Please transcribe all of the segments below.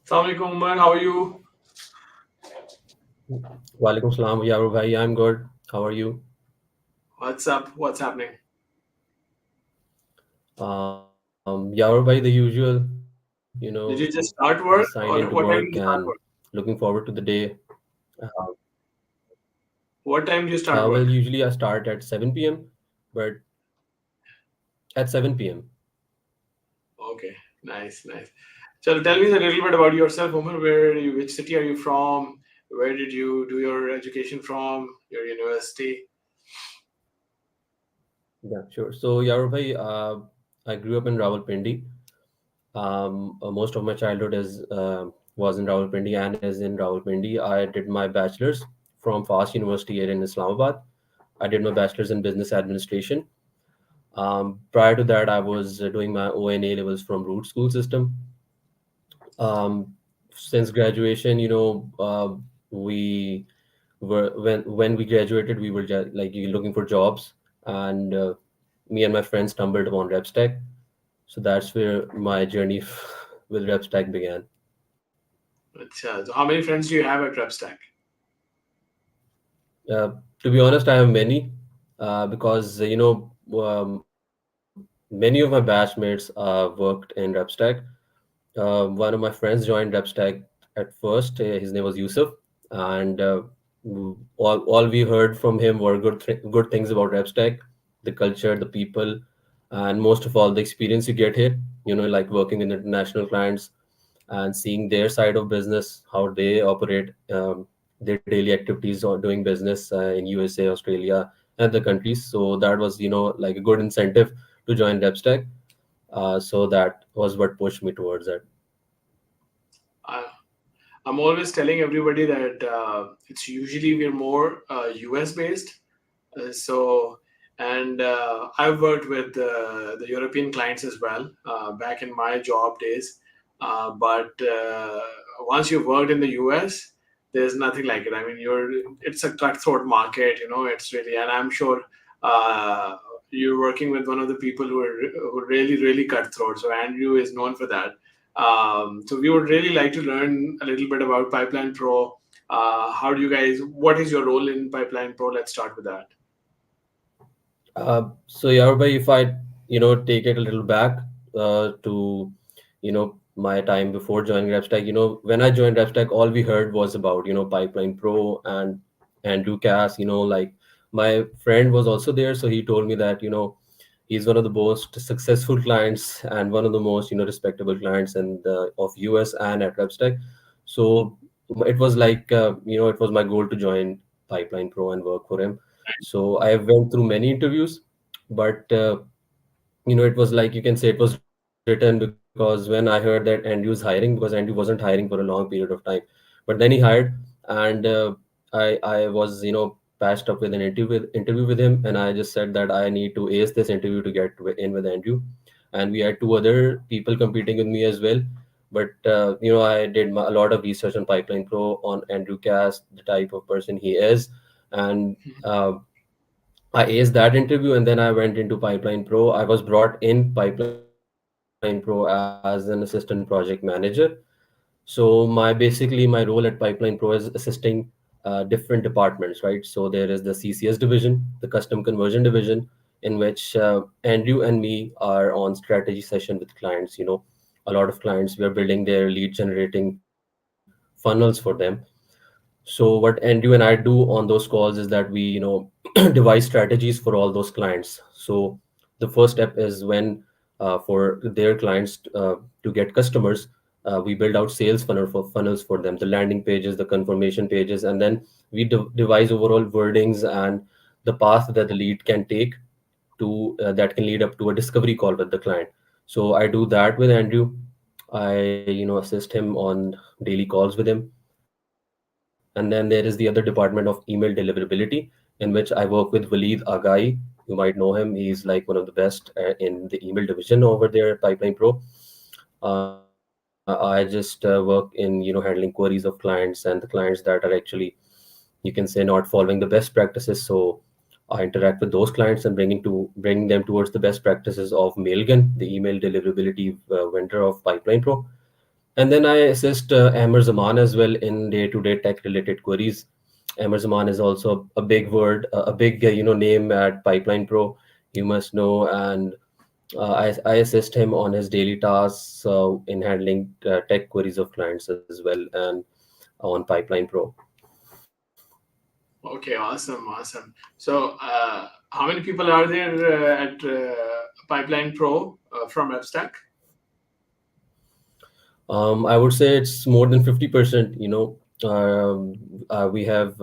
Assalamu alaikum, Umar. How are you? Walaikum salam, Yaro bhai. I'm good. How are you? What's up? What's happening? Yaro bhai, the usual, Did you just just start signed work, into or work what time did you and start work? looking forward to the day. Uh, What time do you start well, work? usually I start at 7 p.m., but at 7 p.m. Okay, nice. So tell me a little bit about yourself, Umar. Where are you? Which city are you from? Where did you do your education from? Your university? Yeah, sure. So, Yaro bhai, I grew up in Rawalpindi. Most of my childhood is was in Rawalpindi and is in Rawalpindi. I did my bachelor's from Fast University here in Islamabad. I did my bachelor's in business administration. Prior to that, I was doing my ONA levels from root school system. Um, since graduation, we were when we graduated, we were just like looking for jobs, and me and my friends stumbled upon RepStack. So that's where my journey with RepStack began. Achha. So how many friends do you have at RepStack? Uh, to be honest, I have many because many of my batchmates worked in RepStack. One of my friends joined RepStack at first. His name was Yusuf, and all we heard from him were good things about RepStack, the culture, the people, and most of all the experience you get here. Like working with international clients and seeing their side of business, how they operate, their daily activities or doing business in USA, Australia, and the countries. So that was like a good incentive to join RepStack. So that was what pushed me towards it. Uh, I'm always telling everybody that it's usually we're more US based. So, and I've worked with the European clients as well back in my job days. But once you've worked in the US, there's nothing like it. I mean, it's a cutthroat market, it's really, and I'm sure uh, you're working with one of the people who are really cutthroat. So Andrew is known for that. So we would really like to learn a little bit about Pipeline Pro. How do you guys? What is your role in Pipeline Pro? Let's start with that. So yeah, but if I take it a little back to my time before joining RepStack, when I joined RepStack, all we heard was about Pipeline Pro and Andrew Cass. Like my friend was also there, so he told me that he's one of the most successful clients and one of the most respectable clients in the of US and at RepStack. So it was like it was my goal to join Pipeline Pro and work for him. So I went through many interviews, but it was like, you can say, it was written, because when I heard that Andy was hiring, because Andy wasn't hiring for a long period of time, but then he hired, and I was patched up with an interview with him, and I just said that I need to ace this interview to get in with Andrew, and we had two other people competing with me as well. But I did a lot of research on Pipeline Pro, on Andrew Cass, the type of person he is, and I aced that interview, and then I went into Pipeline Pro. I was brought in Pipeline Pro as an assistant project manager. So basically my role at Pipeline Pro is assisting different departments, right? So there is the CCS division, the custom conversion division, in which Andrew and me are on strategy session with clients. A lot of clients, we are building their lead generating funnels for them. So what Andrew and I do on those calls is that we devise strategies for all those clients. So the first step is when for their clients to get customers, we build out sales funnels for them, the landing pages, the confirmation pages, and then we devise overall wordings and the path that the lead can take to that can lead up to a discovery call with the client. So I do that with Andrew. I assist him on daily calls with him. And then there is the other department of email deliverability, in which I work with Waleed Agai. You might know him. He's like one of the best in the email division over there at Pipeline Pro. I just work in handling queries of clients, and the clients that are actually, you can say, not following the best practices. So I interact with those clients and bring them towards the best practices of Mailgun, the email deliverability vendor of Pipeline Pro. And then I assist Amar Zaman as well in day-to-day tech-related queries. Amar Zaman is also a big word, a big name at Pipeline Pro. You must know, and I assist him on his daily tasks in handling tech queries of clients as well, and on Pipeline Pro. Okay, awesome, awesome. So, how many people are there at Pipeline Pro from RepStack? I would say it's more than 50%. We have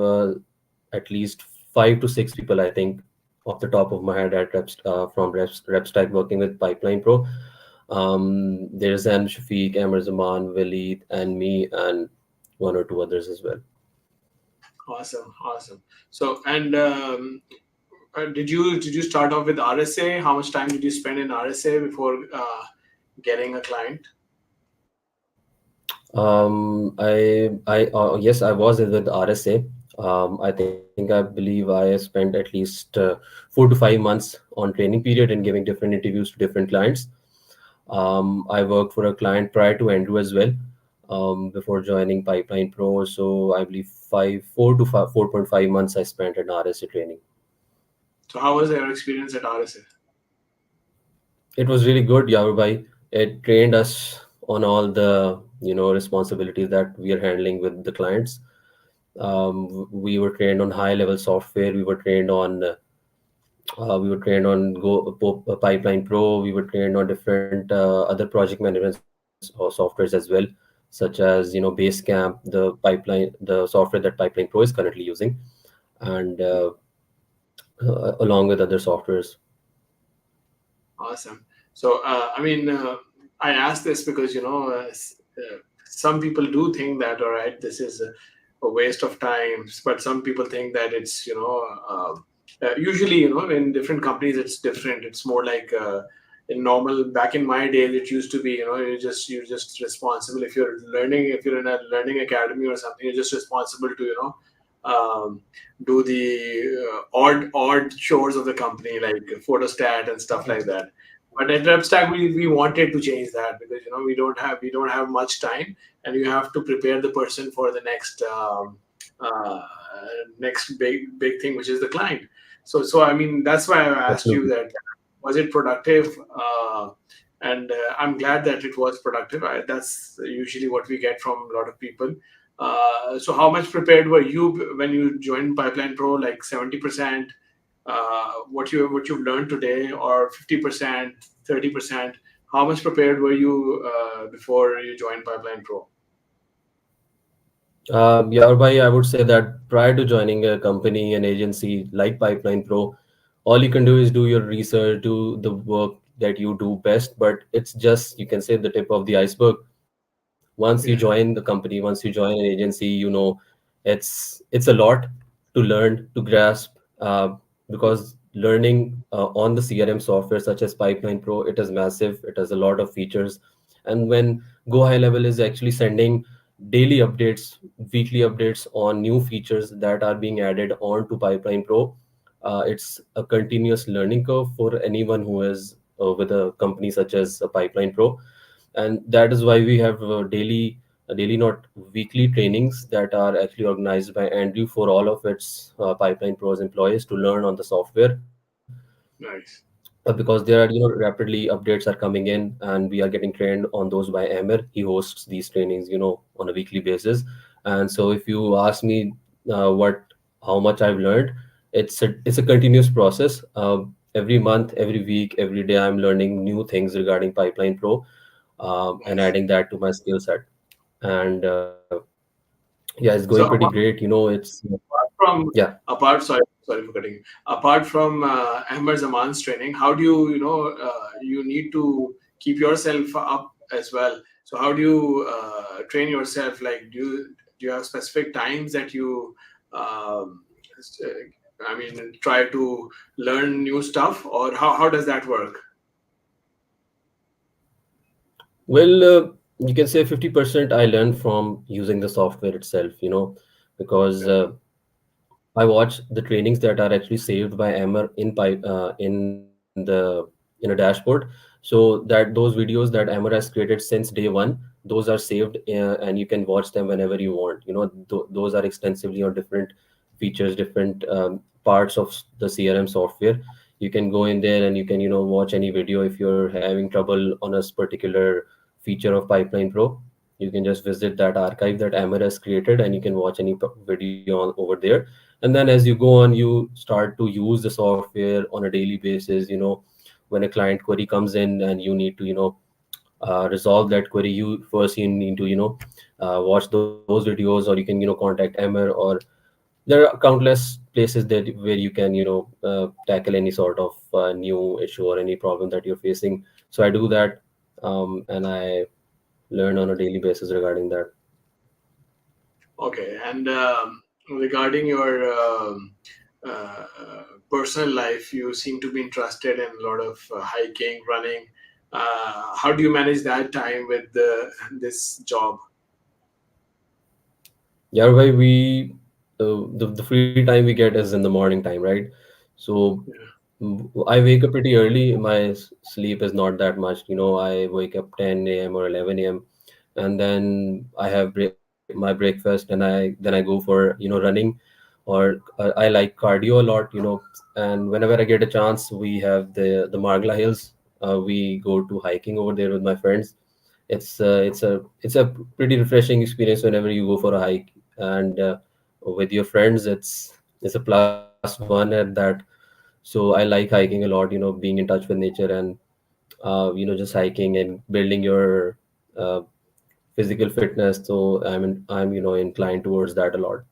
at least 5 to 6 people, I think, off the top of my head at RepStack working with Pipeline Pro. There's An Shafiq, Amar Zaman, Walid, and me, and one or two others as well. Awesome, awesome. So, and did you start off with RSA? How much time did you spend in RSA before getting a client? Yes, I was with RSA. I believe I spent at least 4 to 5 months on training period and giving different interviews to different clients. I worked for a client prior to Andrew as well, before joining Pipeline Pro. So I believe 4 to 4.5 months I spent in RSA training. So, how was your experience at RSA? It was really good, Yarubai. It trained us on all the responsibilities that we are handling with the clients. We were trained on high level software. We were trained on Pipeline Pro. We were trained on different other project management softwares as well, such as Basecamp, the software that Pipeline Pro is currently using, and along with other softwares. Awesome. So, I asked this because some people do think that, all right, this is a waste of time, but some people think that it's usually in different companies it's different. It's more like in normal. Back in my days, it used to be you're just responsible if you're learning, if you're in a learning academy or something. You're just responsible to do the odd chores of the company like photostat and stuff like that. But at RepStack, we wanted to change that because we don't have much time, and you have to prepare the person for the uh, next big thing, which is the client. So I mean that's why I asked you Absolutely. that was it productive, and I'm glad that it was productive. That's usually what we get from a lot of people. So how much prepared were you when you joined Pipeline Pro? Like 70%, what you've learned today, or 50%, 30%? How much prepared were you before you joined Pipeline Pro? Yeah, Bhai, I would say that prior to joining a company, an agency like Pipeline Pro, all you can do is do your research, do the work that you do best. But it's just, you can say, the tip of the iceberg. Once you join the Yeah, company, once you join an agency, it's a lot to learn, to grasp, because learning on the CRM software such as Pipeline Pro, it is massive. It has a lot of features, and when Go High Level is actually sending daily updates, weekly updates on new features that are being added on to Pipeline Pro, it's a continuous learning curve for anyone who is with a company such as Pipeline Pro. And that is why we have daily, not weekly trainings that are actually organized by Andrew for all of its Pipeline Pros employees to learn on the software, nice. because there are rapidly updates are coming in, and we are getting trained on those by Amir. He hosts these trainings on a weekly basis. And so if you ask me what how much I've learned, it's a continuous process. Every month, every week, every day, I'm learning new things regarding Pipeline Pro, and Nice. adding that to my skill set. And yeah, it's going pretty So great. It's apart from yeah. sorry for cutting you. Apart from Ahmed Zaman's training, how do you need to keep yourself up as well? So how do you train yourself? Like do you have specific times that you s- try to learn new stuff, or how does that work? Well, you can say 50% I learned from using the software itself, because Yeah. I watch the trainings that are actually saved by Amber in the dashboard. So that those videos that Amber has created since day one, those are saved, and you can watch them whenever you want. Those are extensively on different features, different parts of the CRM software. You can go in there and you can watch any video. If you're having trouble on a particular feature of Pipeline Pro, you can just visit that archive that Amir has created, and you can watch any video over there. And then as you go on, you start to use the software on a daily basis. When a client query comes in and you need to resolve that query, you need to watch those videos, or you can contact Emmer, or there are countless places that where you can tackle any sort of new issue or any problem that you're facing. So I do that, and I learn on a daily basis regarding that. Okay, and regarding your personal life, you seem to be interested in a lot of hiking, running. How do you manage that time with this job? Yeah, why we the free time we get is in the morning time, right? So Yeah. I wake up pretty early. My sleep is not that much. I wake up 10 a.m. or 11 a.m., and then I have my breakfast, and then I go for running, or I like cardio a lot. And whenever I get a chance, we have the Margla Hills. We go to hiking over there with my friends. It's a pretty refreshing experience whenever you go for a hike, and with your friends, it's a plus one at that. So I like hiking a lot, being in touch with nature, and just hiking and building your uh, physical fitness. So I'm inclined towards that a lot.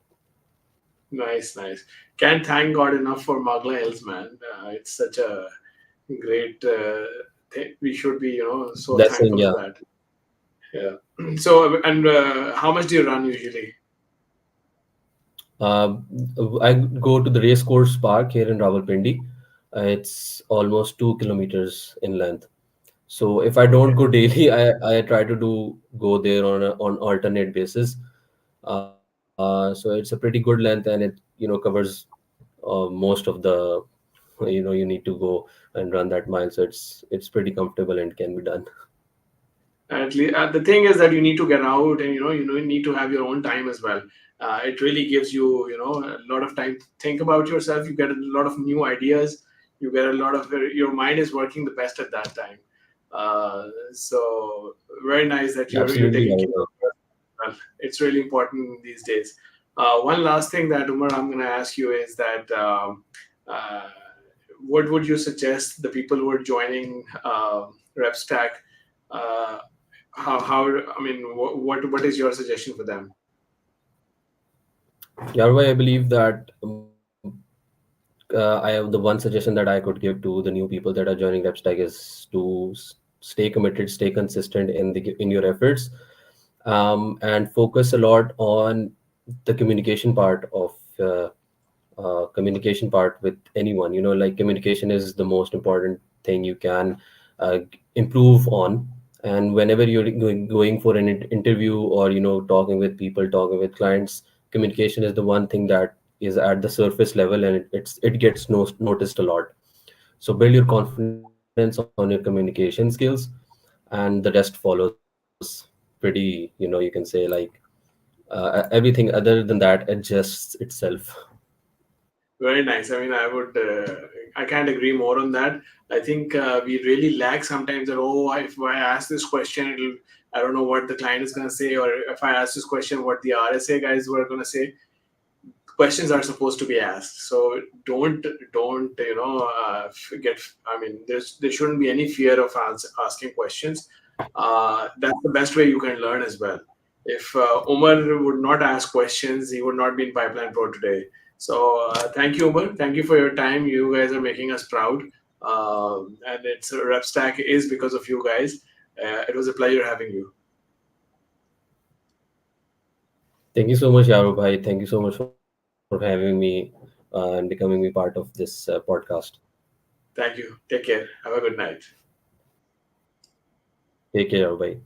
Nice, nice. Can't thank God enough for Magla Hills, man. It's such a great thing. We should be, so Blessing, thankful for yeah. that. Yeah. So, and how much do you run usually? uh, I go to the race course park here in Rawalpindi. It's almost 2 kilometers in length. So if I don't Okay. go daily, I try to go there on alternate basis. So it's a pretty good length, and it covers most of the you need to go and run that mile. So it's pretty comfortable and can be done. At least the thing is that you need to get out, and you need to have your own time as well. It really gives you a lot of time to think about yourself. You get a lot of new ideas. You get a lot of your mind is working the best at that time. So very nice that you're Absolutely taking right. care of yourself. Well, it's really important these days. One last thing that Umar I'm going to ask you is that uh, what would you suggest the people who are joining RepStack? Uh, how I mean, what is your suggestion for them? Yarva, I believe that I have the one suggestion that I could give to the new people that are joining RepStack is to stay committed, stay consistent in your efforts, and focus a lot on the communication part of communication part with anyone. Like, communication is the most important thing you can improve on. And whenever you're going for an interview, or talking with people, talking with clients, communication is the one thing that is at the surface level, and it gets noticed a lot. So build your confidence on your communication skills, and the rest follows pretty, you can say, like, everything other than that adjusts itself. Very nice. I mean, I can't agree more on that. I think we really lack sometimes that, oh, if I ask this question, I don't know what the client is going to say, or if I ask this question, what the RSA guys were going to say. Questions are supposed to be asked, so don't get. I mean, there shouldn't be any fear of asking questions. That's the best way you can learn as well. If Umar would not ask questions, he would not be in Pipeline Pro today. So thank you, Umar. Thank you for your time. You guys are making us proud, and it's RepStack is because of you guys. It was a pleasure having you. Thank you so much, Yaro bhai. Thank you so much for having me and becoming me part of this podcast. Thank you. Take care. Have a good night. Take care, Yaro bhai.